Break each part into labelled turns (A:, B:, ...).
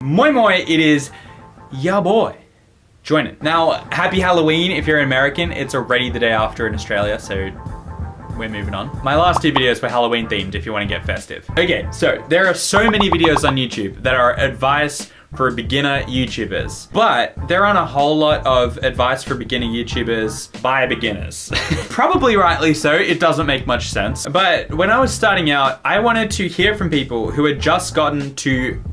A: Moi moi, it is ya boy, Joinen. Now, happy Halloween if you're an American. It's already the day after in Australia, so we're moving on. My last two videos were Halloween themed if you want to get festive. Okay, so there are so many videos on YouTube that are advice for beginner YouTubers, but there aren't a whole lot of advice for beginner YouTubers by beginners. Probably rightly so, it doesn't make much sense. But when I was starting out, I wanted to hear from people who had just gotten to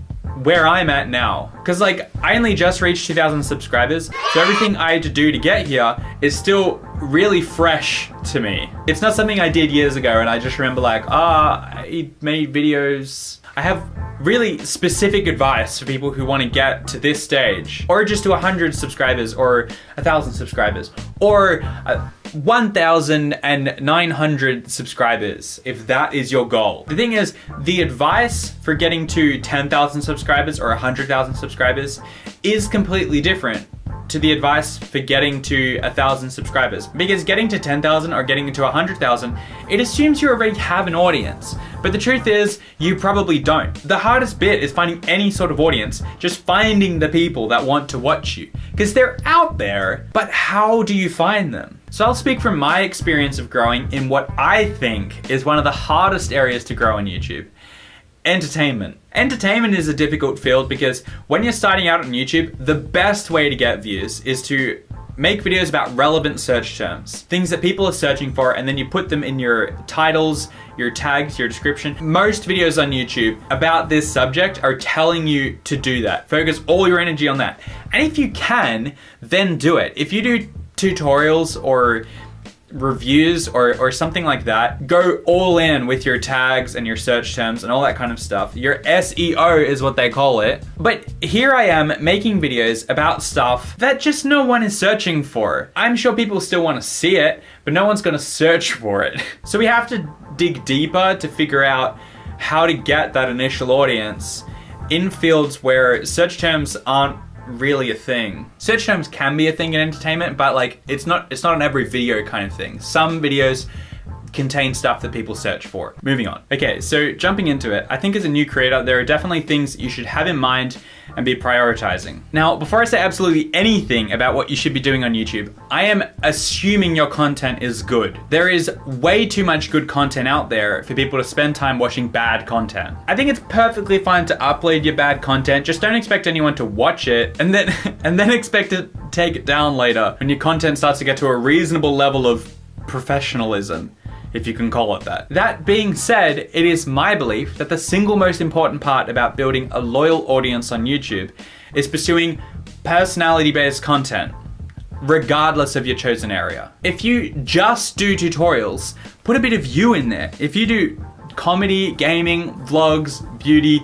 A: where I'm at now. Cause like, I only just reached 2,000 subscribers, so everything I had to do to get here is still really fresh to me. It's not something I did years ago and I just remember like, I made videos. I have really specific advice for people who want to get to this stage, or just to 100 subscribers, or 1,000 subscribers, or 1,900 subscribers, if that is your goal. The thing is, the advice for getting to 10,000 subscribers or 100,000 subscribers is completely different to the advice for getting to 1,000 subscribers. Because getting to 10,000 or getting to 100,000, it assumes you already have an audience. But the truth is, you probably don't. The hardest bit is finding any sort of audience, just finding the people that want to watch you. Because they're out there, but how do you find them? So I'll speak from my experience of growing in what I think is one of the hardest areas to grow on YouTube. Entertainment. Entertainment is a difficult field because when you're starting out on YouTube, the best way to get views is to make videos about relevant search terms. Things that people are searching for, and then you put them in your titles, your tags, your description. Most videos on YouTube about this subject are telling you to do that. Focus all your energy on that. And if you can, then do it. If you do tutorials or reviews or something like that, go all in with your tags and your search terms and all that kind of stuff. Your SEO is what they call it. But here I am making videos about stuff that just no one is searching for. I'm sure people still want to see it, but no one's going to search for it. So we have to dig deeper to figure out how to get that initial audience in fields where search terms aren't really a thing. Search terms can be a thing in entertainment, but like it's not on every video kind of thing. Some videos contain stuff that people search for. Moving on. Okay, so jumping into it, I think as a new creator, there are definitely things you should have in mind and be prioritizing. Now, before I say absolutely anything about what you should be doing on YouTube, I am assuming your content is good. There is way too much good content out there for people to spend time watching bad content. I think it's perfectly fine to upload your bad content, just don't expect anyone to watch it and then expect to take it down later when your content starts to get to a reasonable level of professionalism, if you can call it that. That being said, it is my belief that the single most important part about building a loyal audience on YouTube is pursuing personality-based content, regardless of your chosen area. If you just do tutorials, put a bit of you in there. If you do comedy, gaming, vlogs, beauty,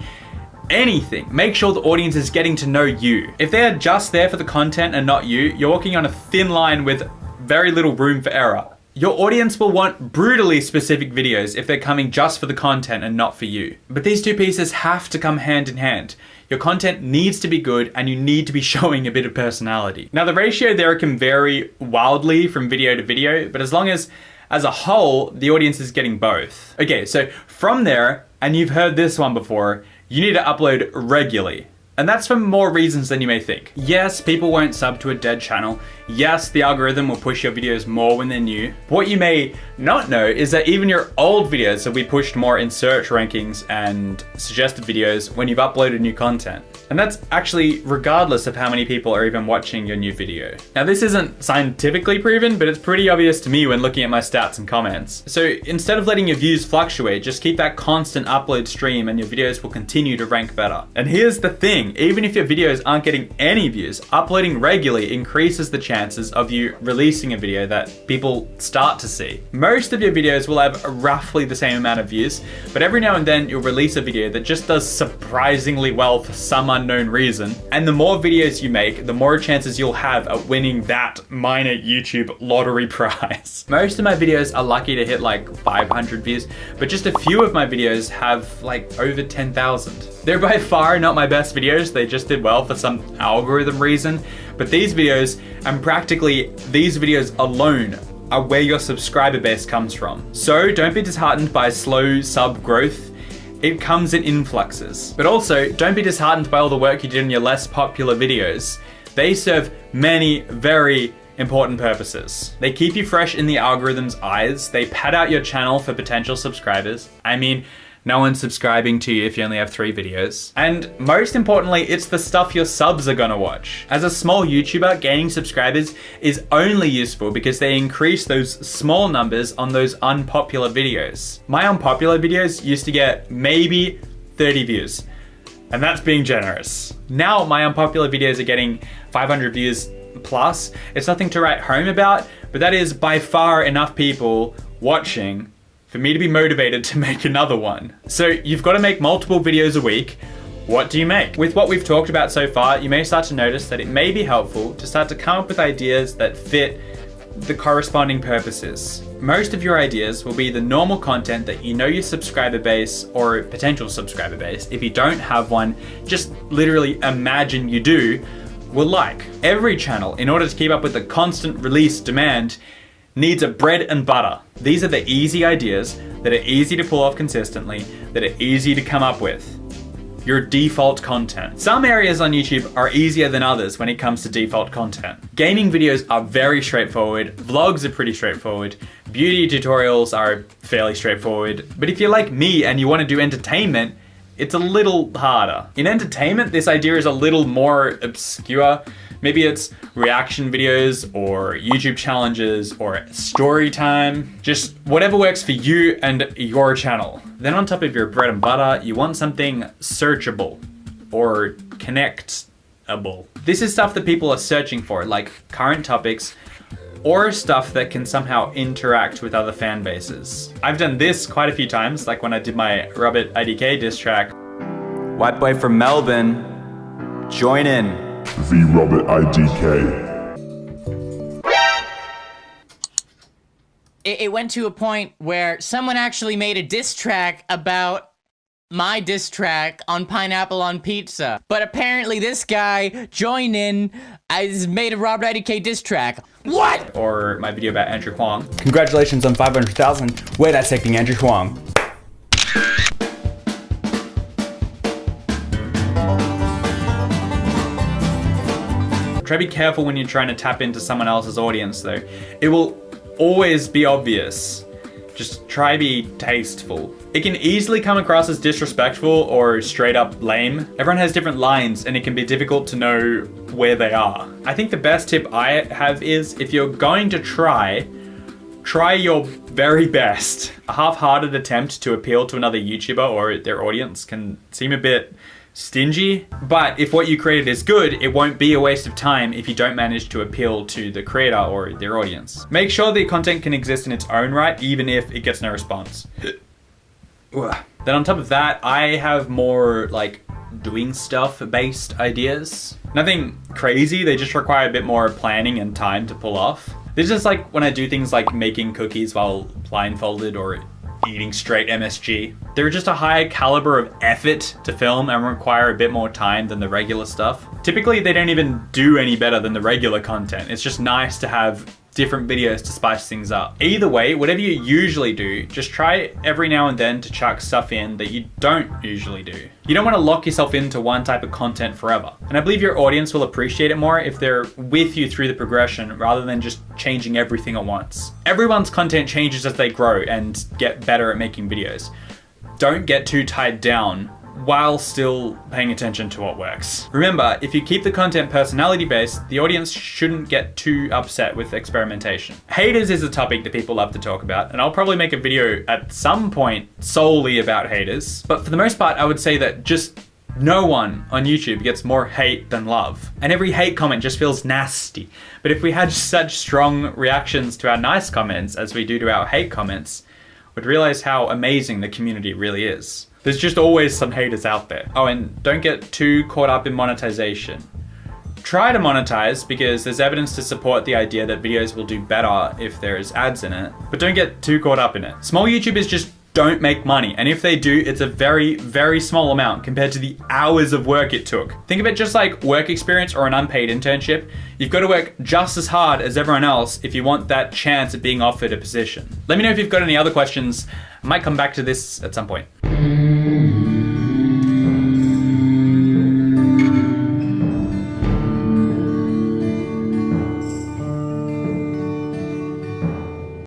A: anything, make sure the audience is getting to know you. If they're just there for the content and not you, you're walking on a thin line with very little room for error. Your audience will want brutally specific videos if they're coming just for the content and not for you. But these two pieces have to come hand in hand. Your content needs to be good and you need to be showing a bit of personality. Now the ratio there can vary wildly from video to video, but as long as a whole, the audience is getting both. Okay, so from there, and you've heard this one before, you need to upload regularly. And that's for more reasons than you may think. Yes, people won't sub to a dead channel. Yes, the algorithm will push your videos more when they're new. But what you may not know is that even your old videos will be pushed more in search rankings and suggested videos when you've uploaded new content. And that's actually regardless of how many people are even watching your new video. Now this isn't scientifically proven, but it's pretty obvious to me when looking at my stats and comments. So instead of letting your views fluctuate, just keep that constant upload stream and your videos will continue to rank better. And here's the thing, even if your videos aren't getting any views, uploading regularly increases the chances of you releasing a video that people start to see. Most of your videos will have roughly the same amount of views, but every now and then you'll release a video that just does surprisingly well for some unknown reason. And the more videos you make, the more chances you'll have at winning that minor YouTube lottery prize. Most of my videos are lucky to hit like 500 views, but just a few of my videos have like over 10,000. They're by far not my best videos, they just did well for some algorithm reason, but these videos, and practically these videos alone, are where your subscriber base comes from. So don't be disheartened by slow sub growth. It comes in influxes. But also, don't be disheartened by all the work you did in your less popular videos. They serve many very important purposes. They keep you fresh in the algorithm's eyes. They pad out your channel for potential subscribers. I mean, no one's subscribing to you if you only have 3 videos. And most importantly, it's the stuff your subs are gonna watch. As a small YouTuber, gaining subscribers is only useful because they increase those small numbers on those unpopular videos. My unpopular videos used to get maybe 30 views, and that's being generous. Now my unpopular videos are getting 500 views plus. It's nothing to write home about, but that is by far enough people watching for me to be motivated to make another one. So you've got to make multiple videos a week. What do you make? With what we've talked about so far, you may start to notice that it may be helpful to start to come up with ideas that fit the corresponding purposes. Most of your ideas will be the normal content that you know your subscriber base or potential subscriber base, if you don't have one, just literally imagine you do, will like. Every channel, in order to keep up with the constant release demand, needs a bread and butter. These are the easy ideas that are easy to pull off consistently, that are easy to come up with. Your default content. Some areas on YouTube are easier than others when it comes to default content. Gaming videos are very straightforward, vlogs are pretty straightforward, beauty tutorials are fairly straightforward, but if you're like me and you want to do entertainment, it's a little harder. In entertainment, this idea is a little more obscure. Maybe it's reaction videos or YouTube challenges or story time, just whatever works for you and your channel. Then on top of your bread and butter, you want something searchable or connectable. This is stuff that people are searching for, like current topics or stuff that can somehow interact with other fan bases. I've done this quite a few times, like when I did my Robert IDK diss track. White boy from Melbourne, Joinen.
B: The Robert IDK.
C: It went to a point where someone actually made a diss track about my diss track on Pineapple on Pizza. But apparently this guy, Joinen, has made a Robert IDK diss track. What?
A: Or my video about Andrew Huang. Congratulations on 500,000. We're dissecting Andrew Huang. Try to be careful when you're trying to tap into someone else's audience though. It will always be obvious. Just try to be tasteful. It can easily come across as disrespectful or straight up lame. Everyone has different lines and it can be difficult to know where they are. I think the best tip I have is if you're going to try your very best. A half-hearted attempt to appeal to another YouTuber or their audience can seem a bit stingy, but if what you created is good, it won't be a waste of time if you don't manage to appeal to the creator or their audience. Make sure the content can exist in its own right, even if it gets no response. Then on top of that, I have more like doing stuff based ideas. Nothing crazy, they just require a bit more planning and time to pull off. This is like when I do things like making cookies while blindfolded or eating straight MSG. They're just a higher caliber of effort to film and require a bit more time than the regular stuff. Typically, they don't even do any better than the regular content. It's just nice to have different videos to spice things up. Either way, whatever you usually do, just try every now and then to chuck stuff in that you don't usually do. You don't want to lock yourself into one type of content forever. And I believe your audience will appreciate it more if they're with you through the progression rather than just changing everything at once. Everyone's content changes as they grow and get better at making videos. Don't get too tied down while still paying attention to what works. Remember, if you keep the content personality-based, the audience shouldn't get too upset with experimentation. Haters is a topic that people love to talk about, and I'll probably make a video at some point solely about haters. But for the most part, I would say that just no one on YouTube gets more hate than love. And every hate comment just feels nasty. But if we had such strong reactions to our nice comments as we do to our hate comments, we'd realize how amazing the community really is. There's just always some haters out there. Oh, and don't get too caught up in monetization. Try to monetize because there's evidence to support the idea that videos will do better if there's ads in it, but don't get too caught up in it. Small YouTubers just don't make money, and if they do, it's a very, very small amount compared to the hours of work it took. Think of it just like work experience or an unpaid internship. You've got to work just as hard as everyone else if you want that chance of being offered a position. Let me know if you've got any other questions. I might come back to this at some point.